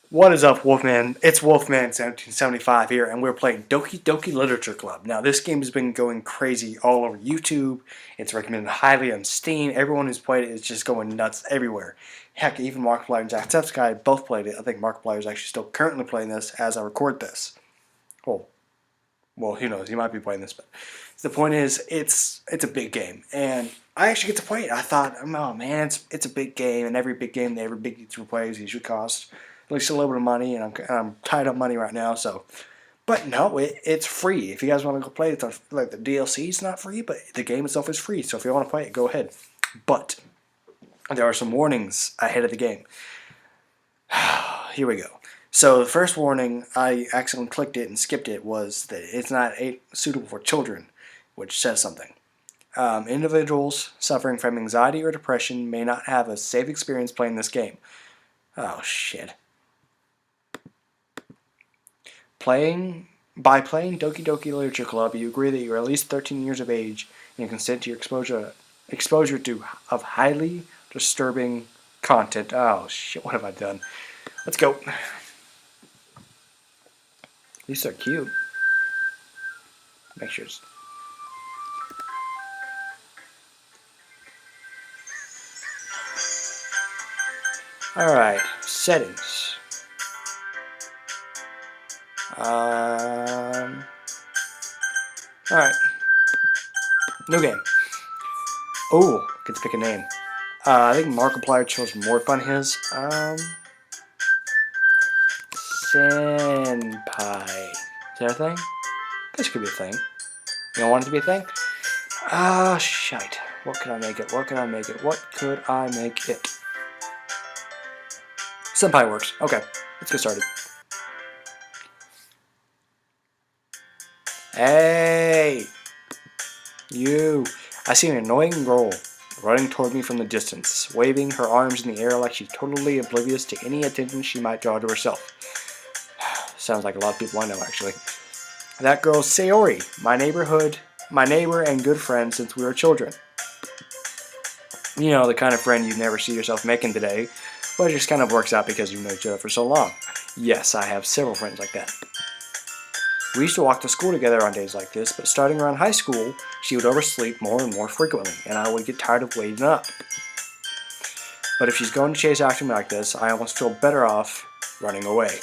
What is up, Wolfman? It's Wolfman1775 here, and we're playing Doki Doki Literature Club. Now, this game has been going crazy all over YouTube. It's recommended highly on Steam. Everyone who's played it is just going nuts everywhere. Heck, even Markiplier and Jacksepticeye both played it. I think Markiplier is actually still currently playing this as I record this. Well, who knows? He might be playing this, but the point is, it's a big game, and I actually get to play it. I thought, oh man, it's a big game, and every big game that every big YouTuber plays usually costs at least a little bit of money, and I'm tied up money right now, so. But no, it's free. If you guys want to go play it, like the DLC is not free, but the game itself is free. So if you want to play it, go ahead. But there are some warnings ahead of the game. Here we go. So the first warning, I accidentally clicked it and skipped it, was that it's not suitable for children, which says something. Individuals suffering from anxiety or depression may not have a safe experience playing this game. Oh shit. By playing Doki Doki Literature Club, you agree that you are at least 13 years of age and you consent to your exposure to of highly disturbing content. Oh shit, what have I done? Let's go. These are cute. Make sure it's... Alright, settings. Alright. New game. Oh, get to pick a name. I think Markiplier chose more fun his. Senpai. Is that a thing? This could be a thing. You don't want it to be a thing? Ah, shite. What could I make it? What could I make it? What could I make it? Senpai works. Okay, let's get started. Hey! You! I see an annoying girl running toward me from the distance, waving her arms in the air like she's totally oblivious to any attention she might draw to herself. Sounds like a lot of people I know, actually. That girl's Sayori, my neighbor and good friend since we were children. You know, the kind of friend you'd never see yourself making today, but it just kind of works out because you've known each other for so long. Yes, I have several friends like that. We used to walk to school together on days like this, but starting around high school, she would oversleep more and more frequently, and I would get tired of waiting up. But if she's going to chase after me like this, I almost feel better off running away.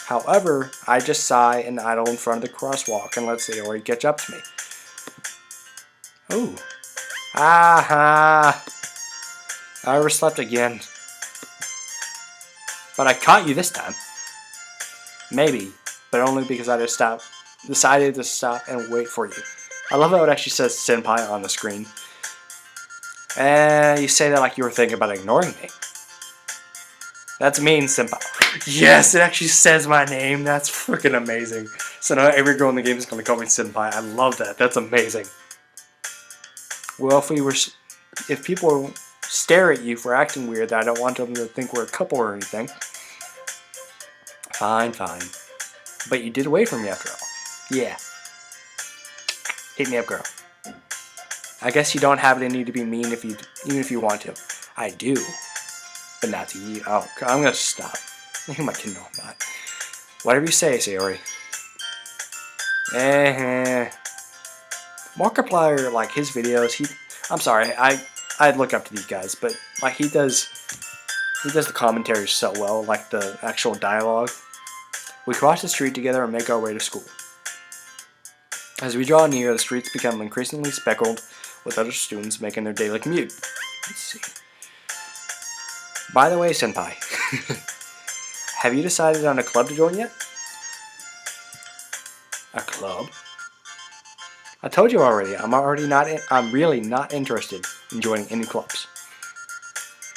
However, I just sigh and idle in front of the crosswalk and let Sayori catch up to me. Ooh. Aha! I overslept again. But I caught you this time. Maybe, but only because I decided to stop and wait for you. I love how it actually says Senpai on the screen. And you say that like you were thinking about ignoring me. That's mean, Senpai. Yes, it actually says my name. That's freaking amazing. So now every girl in the game is going to call me Senpai. I love that. That's amazing. Well, if people stare at you for acting weird, I don't want them to think we're a couple or anything. Fine, fine. But you did wait for me after all. Yeah. Hit me up, girl. I guess you don't have it in you to be mean even if you want to. I do. But not to you. Oh, I'm gonna stop. Who am I kidding? No, I'm not. Whatever you say, Sayori. Markiplier, like his videos, I'm sorry, I'd look up to these guys, but like he does the commentary so well, like the actual dialogue. We cross the street together and make our way to school. As we draw near, the streets become increasingly speckled with other students making their daily commute. Let's see. By the way, Senpai, have you decided on a club to join yet? A club? I told you already. I'm really not interested in joining any clubs.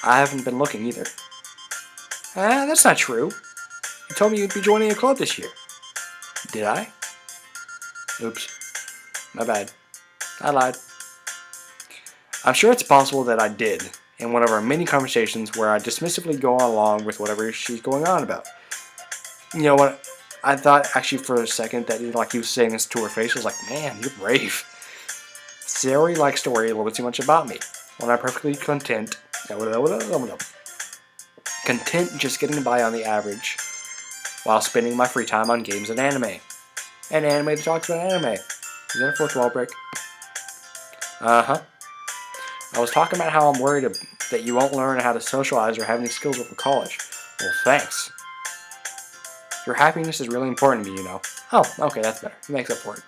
I haven't been looking either. That's not true. You told me you'd be joining a club this year. Did I? Oops. My bad. I lied. I'm sure it's possible that I did in one of our many conversations where I dismissively go along with whatever she's going on about. You know what? I thought actually for a second that he was saying this to her face. I was like, man, you're brave. Sayori likes to worry a little bit too much about me when I'm perfectly content content just getting by on the average while spending my free time on games and anime. And anime that talks about anime. Is that a fourth wall break? Uh-huh. I was talking about how I'm worried that you won't learn how to socialize or have any skills before college. Well, thanks. Your happiness is really important to me, you know. Oh, okay, that's better. It makes up for it.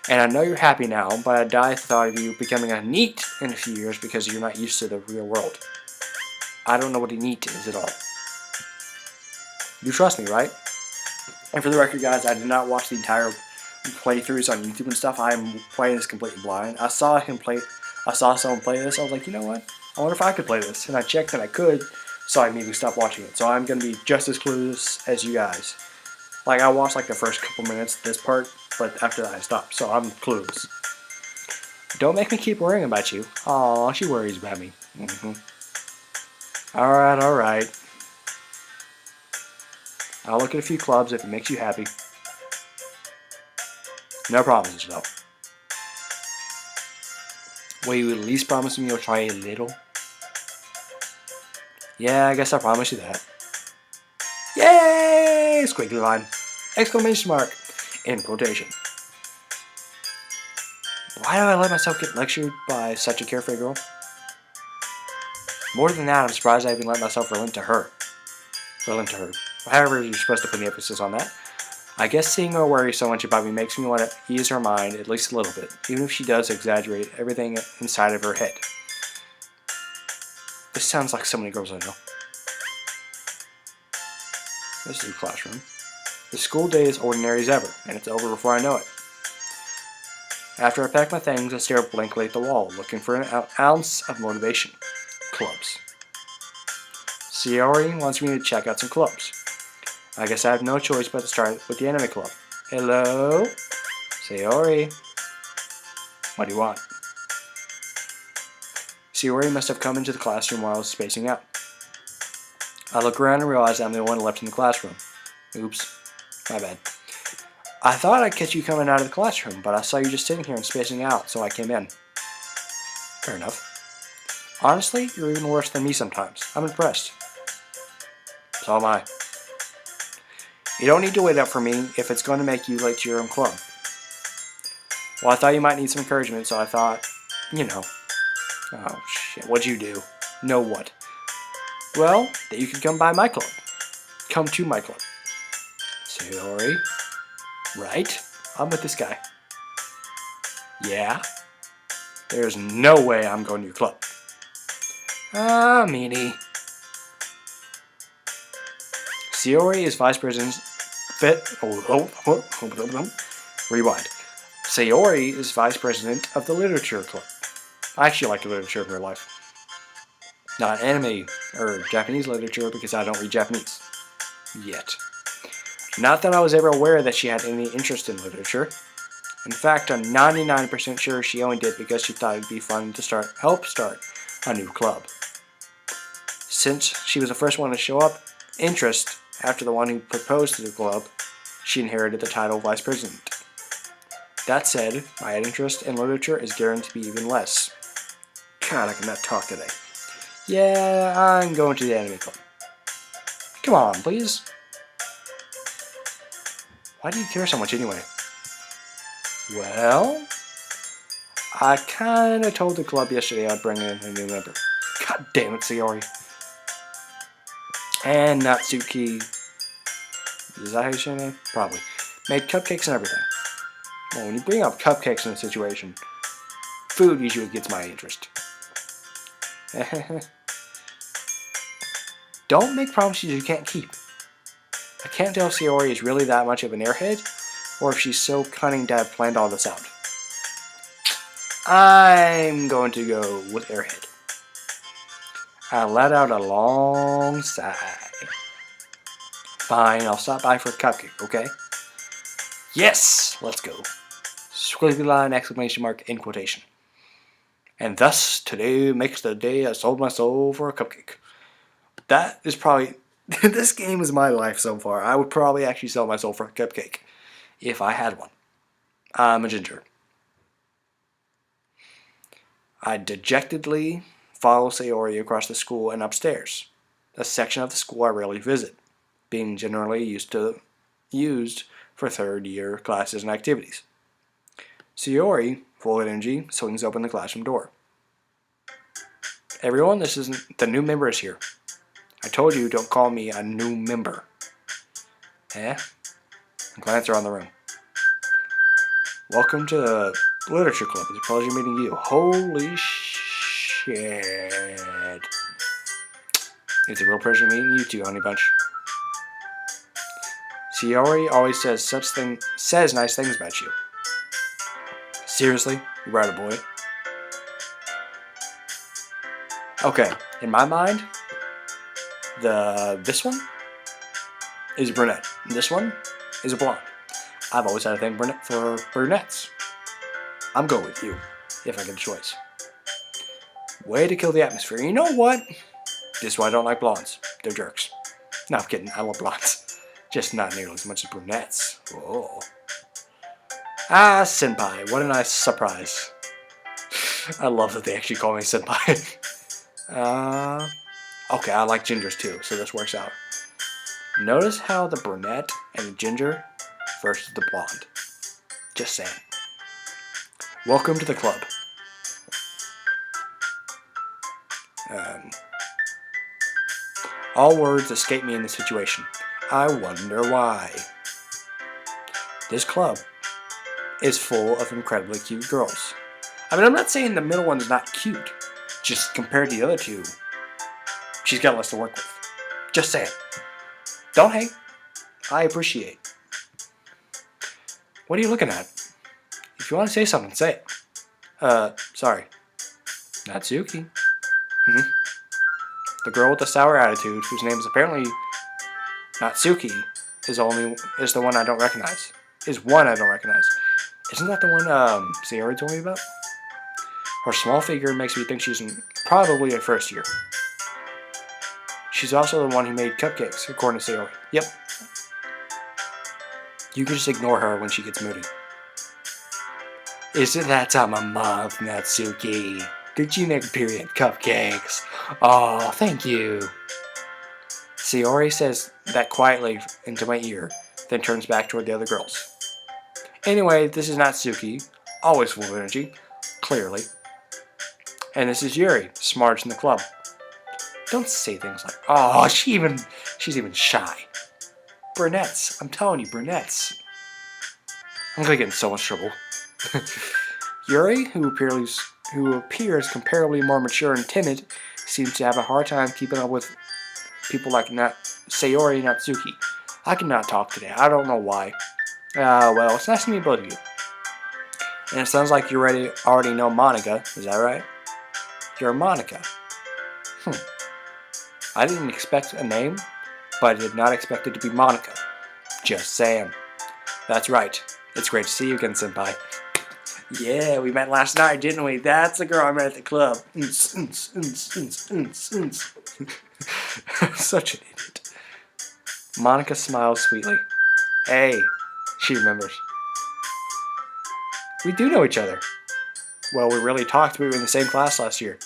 And I know you're happy now, but I die at the thought of you becoming a NEET in a few years because you're not used to the real world. I don't know what a NEET is at all. You trust me, right? And for the record, guys, I did not watch the entire playthroughs on YouTube and stuff. I'm playing this completely blind. I saw someone play this. I was like, you know what? I wonder if I could play this. And I checked and I could, so I immediately stopped watching it. So I'm going to be just as clueless as you guys. Like, I watched like the first couple minutes of this part, but after that I stopped. So I'm clueless. Don't make me keep worrying about you. Aw, she worries about me. Alright, alright. I'll look at a few clubs if it makes you happy. No promises, though. Will you at least promise me you'll try a little? Yeah, I guess I promise you that. Yay! Squiggly line. Exclamation mark. In quotation. Why do I let myself get lectured by such a carefree girl? More than that, I'm surprised I even let myself relent to her. However, you're supposed to put the emphasis on that. I guess seeing her worry so much about me makes me want to ease her mind at least a little bit, even if she does exaggerate everything inside of her head. This sounds like so many girls I know. This is the classroom. The school day is ordinary as ever, and it's over before I know it. After I pack my things, I stare blankly at the wall, looking for an ounce of motivation. Clubs. Sayori wants me to check out some clubs. I guess I have no choice but to start with the anime club. Hello? Sayori. What do you want? Sayori must have come into the classroom while I was spacing out. I look around and realize I'm the one left in the classroom. Oops. My bad. I thought I'd catch you coming out of the classroom, but I saw you just sitting here and spacing out, so I came in. Fair enough. Honestly, you're even worse than me sometimes. I'm impressed. So am I. You don't need to wait up for me if it's going to make you late to your own club. Well, I thought you might need some encouragement, so I thought, you know. Oh, shit. What'd you do? Know what? Well, that you could come by my club. Come to my club. Sayori. Right? I'm with this guy. Yeah? There's no way I'm going to your club. Ah, meanie. Sayori is vice president. Rewind. Sayori is vice president of the literature club. I actually like literature in real life. Not anime or Japanese literature because I don't read Japanese. Yet. Not that I was ever aware that she had any interest in literature. In fact, I'm 99% sure she only did because she thought it'd be fun to help start a new club. Since she was the first one to show up interest after the one who proposed to the club, she inherited the title of vice president. That said, my interest in literature is guaranteed to be even less. God, I cannot talk today. Yeah, I'm going to the anime club. Come on, please. Why do you care so much anyway? Well, I kinda told the club yesterday I'd bring in a new member. God damn it, Sayori. And Natsuki, is that how you say your name? Probably. Made cupcakes and everything. Well, when you bring up cupcakes in a situation, food usually gets my interest. Don't make promises you can't keep. I can't tell if Sayori is really that much of an airhead, or if she's so cunning to have planned all this out. I'm going to go with airhead. I let out a long sigh. Fine, I'll stop by for a cupcake, okay? Yes! Let's go. Squiggly line, exclamation mark, in quotation. And thus, today makes the day I sold my soul for a cupcake. That is probably... this game is my life so far. I would probably actually sell my soul for a cupcake. If I had one. I'm a ginger. I dejectedly follow Sayori across the school and upstairs. a section of the school I rarely visit, being generally used for third-year classes and activities. Sayori, full of energy, swings open the classroom door. Everyone, this isn't the new member is here. I told you, don't call me a new member. Eh? I glance around the room. Welcome to the Literature Club. It's a pleasure meeting you. Holy shit. It's a real pleasure meeting you too, honey bunch. Sayori always says nice things about you. Seriously? You brought a boy? Okay, in my mind, this one is a brunette. This one is a blonde. I've always had a thing for brunettes. I'm going with you, if I get a choice. Way to kill the atmosphere. You know what? This is why I don't like blondes. They're jerks. No, I'm kidding. I love blondes. Just not nearly as much as brunettes. Whoa. Ah, Senpai. What a nice surprise. I love that they actually call me Senpai. Okay, I like gingers too, so this works out. Notice how the brunette and the ginger versus the blonde. Just saying. Welcome to the club. All words escape me in this situation. I wonder why. This club is full of incredibly cute girls. I mean, I'm not saying the middle one's not cute. Just compared to the other two, she's got less to work with. Just saying. Don't hate. I appreciate. What are you looking at? If you want to say something, say it. Sorry. Natsuki. The girl with the sour attitude, whose name is apparently Natsuki, is the one I don't recognize. Isn't that the one Sayori told me about? Her small figure makes me think she's probably in first year. She's also the one who made cupcakes, according to Sayori. Yep. You can just ignore her when she gets moody. Is it that time of month, Natsuki? Did you make period cupcakes? Oh, thank you. Sayori says that quietly into my ear, then turns back toward the other girls. Anyway, this is Natsuki, always full of energy, clearly. And this is Yuri, smartest in the club. Don't say things like, oh, she's even shy. Brunettes, I'm telling you, brunettes. I'm gonna get in so much trouble. Yuri, who appears comparably more mature and timid, seems to have a hard time keeping up with people like Sayori and Natsuki. I cannot talk today. I don't know why. Well, it's nice to meet both of you. And it sounds like you already know Monica. Is that right? You're Monica. I didn't expect a name, but I did not expect it to be Monica. Just saying. That's right. It's great to see you again, Senpai. Yeah, we met last night, didn't we? That's the girl I met at the club. Such an idiot. Monica smiles sweetly. Hey, she remembers. We do know each other. Well, we really talked. We were in the same class last year.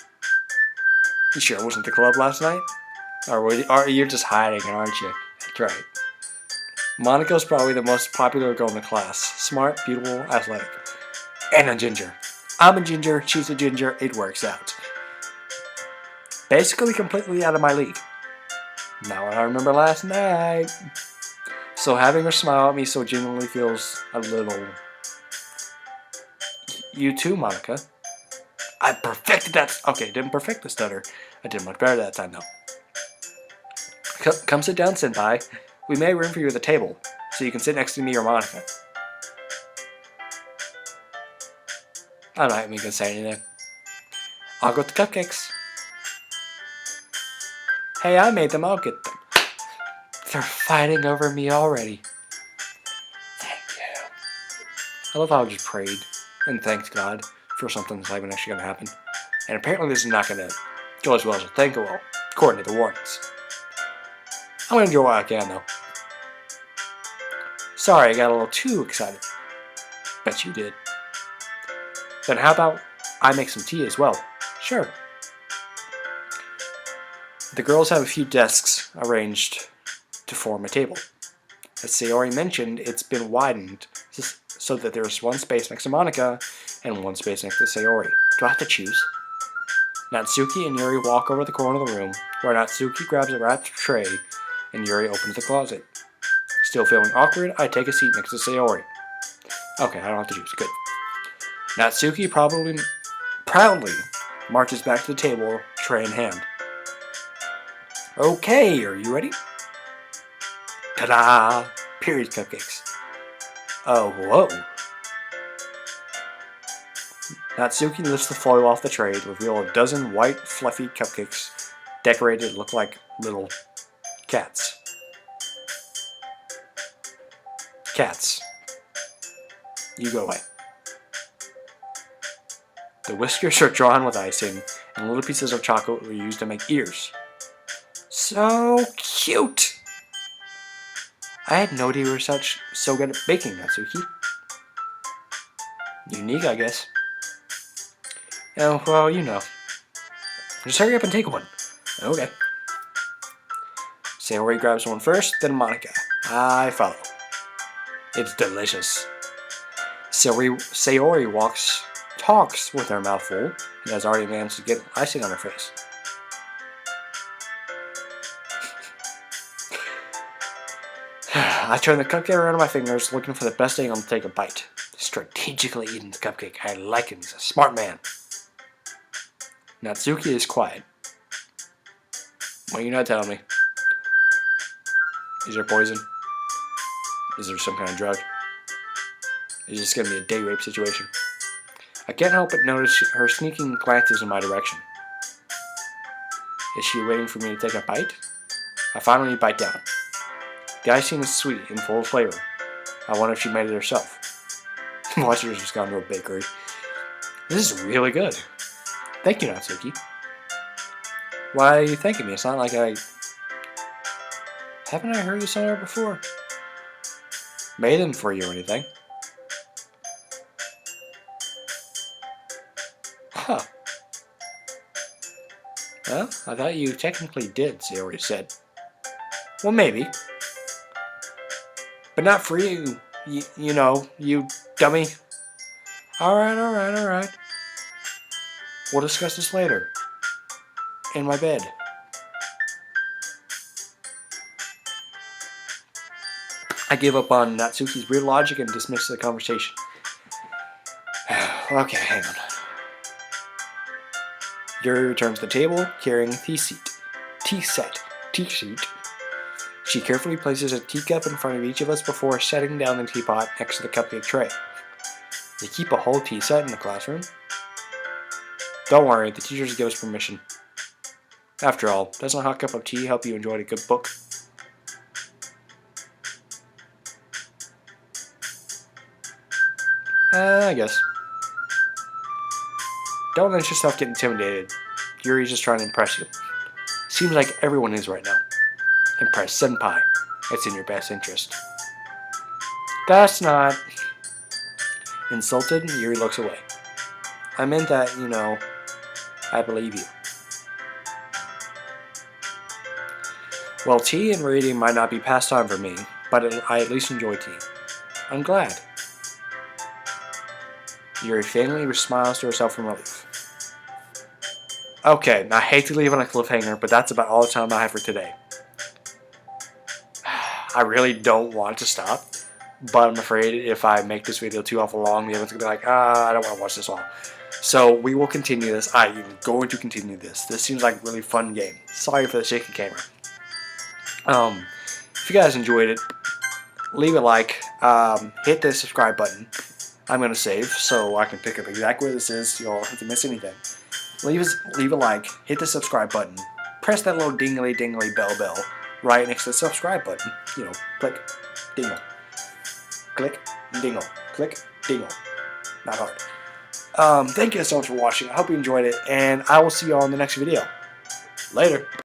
You sure it wasn't the club last night? Or you're just hiding, aren't you? That's right. Monica's probably the most popular girl in the class. Smart, beautiful, athletic. And a ginger. I'm a ginger, she's a ginger, it works out. Basically completely out of my league. Not what I remember last night. So having her smile at me so genuinely feels a little... You too, Monica. I perfected that... Okay, didn't perfect the stutter. I did much better that time, though. Come sit down, Senpai. We made room for you at the table, so you can sit next to me or Monica. I'm not even gonna say anything. I'll go with the cupcakes. Hey, I made them, I'll get them. They're fighting over me already. Thank you. I love how I just prayed and thanked God for something that's not even actually gonna happen. And apparently this is not gonna go as well as I think it will, according to the warnings. I'm gonna enjoy what I can, though. Sorry, I got a little too excited. Bet you did. Then how about I make some tea as well? Sure. The girls have a few desks arranged to form a table. As Sayori mentioned, it's been widened so that there's one space next to Monica and one space next to Sayori. Do I have to choose? Natsuki and Yuri walk over to the corner of the room, where Natsuki grabs a wrapped tray and Yuri opens the closet. Still feeling awkward, I take a seat next to Sayori. Okay, I don't have to choose. Good. Natsuki proudly marches back to the table, tray in hand. Okay, are you ready? Ta-da! Period cupcakes. Oh, whoa. Natsuki lifts the foil off the tray to reveal a dozen white, fluffy cupcakes decorated to look like little cats. Cats. You go away. The whiskers are drawn with icing, and little pieces of chocolate were used to make ears. So cute! I had no idea you were so good at baking, Natsuki. Unique, I guess. Oh, well, you know. Just hurry up and take one. Okay. Sayori grabs one first, then Monica. I follow. It's delicious. Sayori talks with her mouth full, and has already managed to get icing on her face. I turn the cupcake around my fingers, looking for the best angle to take a bite. Strategically eating the cupcake. I like him. He's a smart man. Natsuki is quiet. What are you not telling me? Is there poison? Is there some kind of drug? Is this going to be a date rape situation? I can't help but notice her sneaking glances in my direction. Is she waiting for me to take a bite? I finally bite down. The icing is sweet and full of flavor. I wonder if she made it herself. Watch her just gone to a bakery. This is really good. Thank you, Natsuki. Why are you thanking me? It's not like haven't I heard you somewhere before? Made them for you or anything? Huh. Well, I thought you technically did, Sayori said. Well, maybe. But not for you. You know, you dummy. Alright. We'll discuss this later. In my bed. I give up on Natsuki's weird logic and dismiss the conversation. Okay, hang on. Yuri returns to the table, carrying a tea sheet. She carefully places a teacup in front of each of us before setting down the teapot next to the cupcake tray. They keep a whole tea set in the classroom? Don't worry, the teachers give us permission. After all, doesn't a hot cup of tea help you enjoy a good book? I guess. Don't let yourself get intimidated. Yuri's just trying to impress you. Seems like everyone is right now. Impress Senpai. It's in your best interest. That's not... Insulted, Yuri looks away. I meant that, you know, I believe you. Well, tea and reading might not be pastime for me, but I at least enjoy tea. I'm glad. Yuri faintly smiles to herself from relief. Okay, I hate to leave on a cliffhanger, but that's about all the time I have for today. I really don't want to stop, but I'm afraid if I make this video too awful long, the other's going to be like, I don't want to watch this all. So we will continue this. I am going to continue this. This seems like a really fun game. Sorry for the shaky camera. If you guys enjoyed it, leave a like, hit the subscribe button. I'm going to save so I can pick up exactly where this is so you don't have to miss anything. Leave a like, hit the subscribe button, press that little dingly bell right next to the subscribe button. You know, click, dingle, click, dingle, click, dingle. Not hard. Thank you so much for watching. I hope you enjoyed it, and I will see you all in the next video. Later.